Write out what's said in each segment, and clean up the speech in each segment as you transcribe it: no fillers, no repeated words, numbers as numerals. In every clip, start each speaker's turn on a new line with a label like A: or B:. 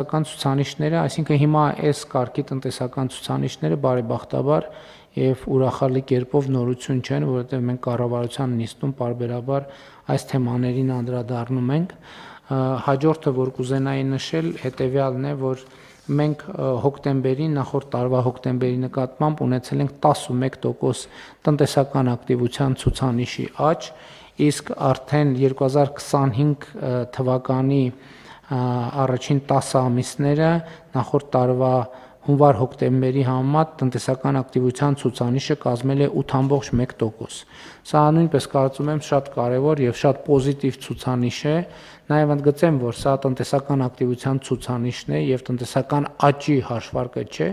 A: Տնտեսական ցուցանիշները, այսինքն հիմա այս կարգի տնտեսական ցուցանիշները բարեբախտաբար եւ ուրախալի կերպով նորություն չեն, որովհետեւ մենք կառավարության նիստում պարբերաբար այս թեմաներին անդրադառնում ենք։ Հաջորդը, որ կուզենայի նշել, հետեւյալն է, որ մենք հոկտեմբերին, նախորդ տարվա հոկտեմբերի նկատմամբ ունեցել ենք 11% տնտեսական ակտիվության ցուցանիշի աճ, իսկ արդեն 2025 թվականի առաջին 10 ամիսները նախորդ տարվա հունվար-հոկտեմբերի համեմատ տնտեսական ակտիվության ցուցանիշը կազմել է 8.1%։ Սա նույնպես կարծում եմ շատ կարևոր եւ շատ պոզիտիվ ցուցանիշ է, նաեւ ընդգծեմ, որ սա տնտեսական ակտիվության ցուցանիշն է եւ տնտեսական աճի հաշվարկը չէ,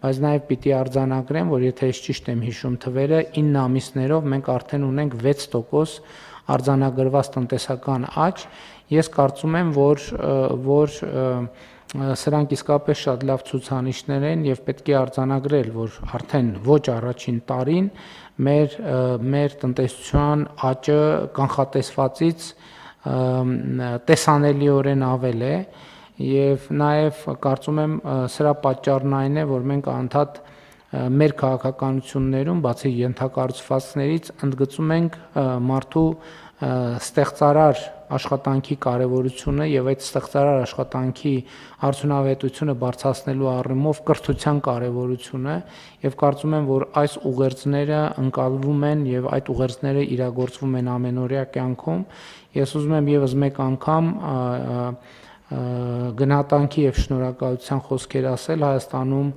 A: բայց նաեւ պիտի արձանագրեմ, որ եթե ես ճիշտ եմ հիշում թվերը, 9 ամիսներով մենք արդեն ունենք 6% արձանագրված տնտեսական աճ։ Ես կարծում եմ, որ սրանք իսկապես շատ լավ ցուցանիշներ են եւ պետք է արձանագրել, որ արդեն ոչ առաջին տարին մեր տնտեսության աճը կանխատեսվածից տեսանելիորեն ավել է եւ նաեւ կարծում եմ սրա պատճառն այն է, որ մենք անդադ մեր քաղաքականություններում բացի ենթակառուցվածքներից ընդգծում ենք մարդու ստեղծարար աշխատանքի կարևորությունը եւ այդ ստեղծարար աշխատանքի արդյունավետությունը բարձրացնելու առումով կրթության կարևորությունը եւ կարծում եմ, որ այս ուղերձները ընկալվում են եւ այդ ուղերձները իրագործվում են ամենօրյա կյանքում։ Ես ուզում եմ եւս մեկ անգամ գնահատանքի եւ շնորհակալության խոսքեր ասել Հայաստանում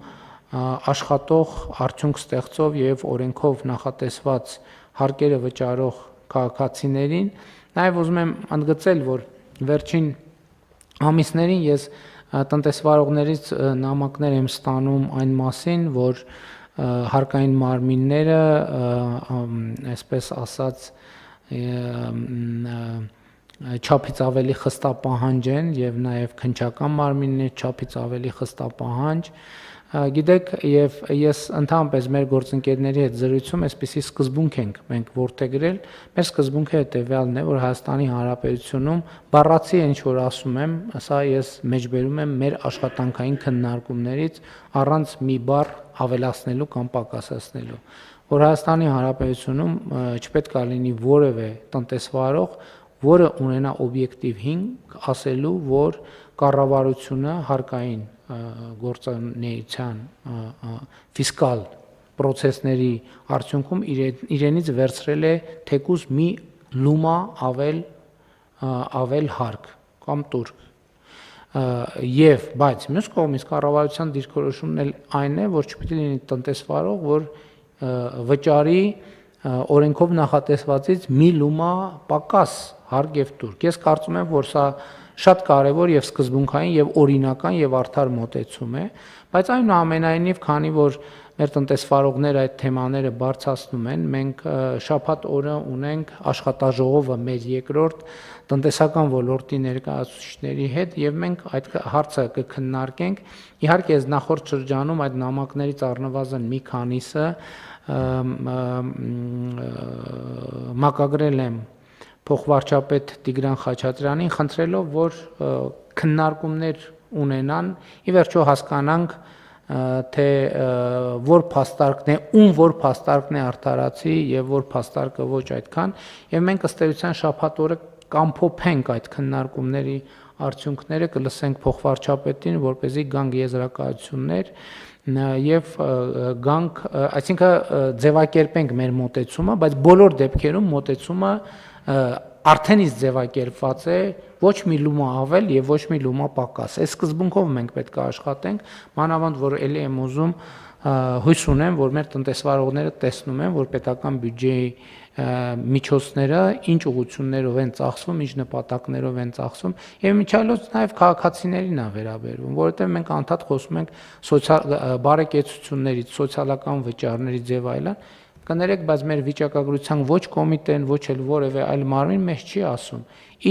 A: աշխատող, արդյունք ստեղծող եւ օրենքով նախատեսված հարկերը վճարող քաղաքացիներին, նաեւ ուզում եմ ընդգծել, որ վերջին ամիսներին ես տնտեսվարողներից նամակներ եմ ստանում այն մասին, որ հարկային մարմինները, այսպես ասած, չափից ավելի խստապահանջ են եւ նաեւ քննչական մարմիններ չափից ավելի խստապահանջ։ Գիտեք, եւ ես ընդհանրապես մեր գործընկերների հետ զրույցում այսպիսի սկզբունք ենք մենք որդեգրել։ Մեր սկզբունքը հետեւյալն է, որ Հայաստանի Հանրապետությունում բառացի ինչ որ ասում եմ, սա ես մեջբերում եմ մեր աշխատանքային քննարկումներից առանց մի բառ ավելացնելու կամ պակասացնելու, որ Հայաստանի Հանրապետությունում չպետք է լինի որևէ տնտեսվարող, որը ունենա օբյեկտիվ հիմք ասելու, որ կառավարությունը հարկային գործունեության ֆիսկալ պրոցեսների արդյունքում իրենից վերցրել է թեկուզ մի լումա ավել հարկ կամ տուրք։ Եվ բայց մյուս կողմից կառավարության դիրքորոշումն էլ այն է, որ չպիտի լինի տնտեսվարող, որ վճարի օրենքով նախատեսվածից մի լումա պակաս հարկ եւ տուրք։ Ես կարծում եմ, որ սա շատ կարևոր եւ սկզբունքային եւ օրինական եւ արդար մոտեցում է, բայց այնուամենայնիվ, քանի որ մեր տնտեսվարողները այդ թեմաները բարձրացնում են, մենք շաբաթ օրը ունենք աշխատաժողովը մեր երկրորդ տնտեսական ոլորտի ներկայացուցիչների հետ եւ մենք այդ հարցը կքննարկենք։ Իհարկե, ես նախորդ շրջանում այդ նամակներից առնվազն մի քանիսը մակագրել եմ փոխվարչապետ Տիգրան Խաչատրյանին, խնդրելով, որ քննարկումներ ունենան, ի վերջո հասկանանք, թե որ փաստարկն է, որ փաստարկն է արդարացի եւ որ փաստարկը ոչ այդքան, եւ մենք ըստ էության շաբաթ օրը կամփոփենք այդ քննարկումների արդյունքները, կլսենք փոխվարչապետին, որպեսզի գանք եզրակացություններ եւ գանք, այսինքն ձևակերպենք մեր մոտեցումը, բայց բոլոր դեպքերում մոտեցումը արդեն իսկ ձևակերպված է ոչ մի լումա ավել եւ ոչ մի լումա պակաս։ Այս սկզբունքով մենք պետք է աշխատենք, մանավանդ որ ելի եմ ուզում հույս ունեմ, որ մեր տնտեսվարողները տեսնում են, որ պետական բյուջեի միջոցները ինչ ուղղություններով են ծախսվում, ինչ նպատակներով են ծախսվում եւ միջալոց նաեւ քաղաքացիներին է վերաբերվում, որովհետեւ մենք անդադ խոսում ենք բարեկեցություններից, սոցիալական վճարներից եւ այլն։ Կներեք, բայց մեր վիճակագրության ոչ կոմիտեն, ոչ էլ որևէ այլ մարմին մեզ չի ասում։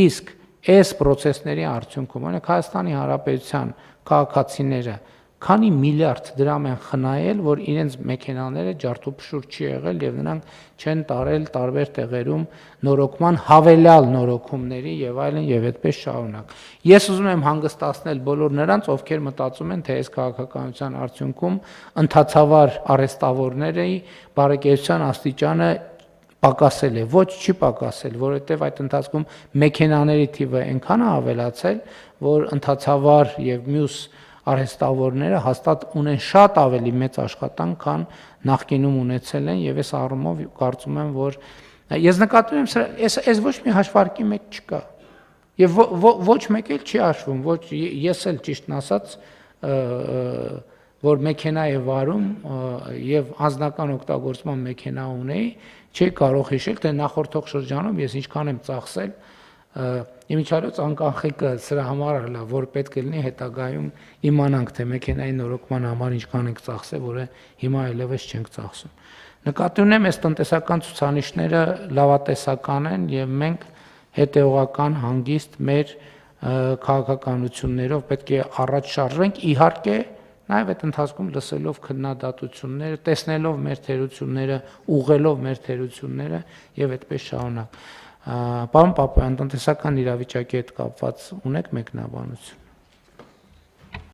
A: Իսկ այս process-ների արդյունքում, օրինակ Հայաստանի Հանրապետության քաղաքացիները քանի միլիարդ դրամ են խնայել, որ իրենց մեքենաները ջարդուփշուր չի եղել եւ նրանք չեն տարել տարբեր տեղերում նորոգման հավելյալ նորոգումների եւ այլն եւ այդպես շարունակ։ Ես ուզում եմ հանգստացնել բոլոր նրանց, ովքեր մտածում են, թե այս քաղաքականության արդյունքում ընդհանրավար արեստավորների բարեկեցության աստիճանը պակասել է, ոչ չի պակասել, որովհետև այդ ընթացքում մեքենաների թիվը այնքան է ավելացել, որ ընդհանրավար եւ մյուս արհեստավորները հաստատ ունեն շատ ավելի մեծ աշխատանք, քան նախկինում ունեցել են եւ այս առումով կարծում եմ, որ ես նկատում եմ սրա, այս ոչ մի հաշվարկի մեջ չկա։ Եվ ոչ մեկ էլ չի հաշվում, ոչ ես էլ ճիշտն ասած որ մեքենա է վարում եւ անձնական օգտագործման մեքենա ունեի, չի կարող հիշել, թե նախորդող շրջանում ես ինչքան եմ ծախսել իմիջիայլոց անկանխիկը սրա համար է լավ, որ պետք է լինի հետագայում իմանանք, թե մեքենայի նորոգման համար ինչքան ենք ծախսել, որը հիմա այլևս չենք ծախսում։ Նկատի ունեմ, այս տնտեսական ցուցանիշները լավատեսական են եւ մենք հետեւողական հանգիստ մեր քաղաքականություններով պետք է առաջ շարժվենք, իհարկե նաև այդ ընթացքում լսելով քննադատությունները, տեսնելով մեր թերությունները, ուղղելով մեր թերությունները եւ այդպես շարունակ։ Պարոն Պապայան, տնտեսական իրավիճակի հետ կապված ունեք մեկնաբանություն։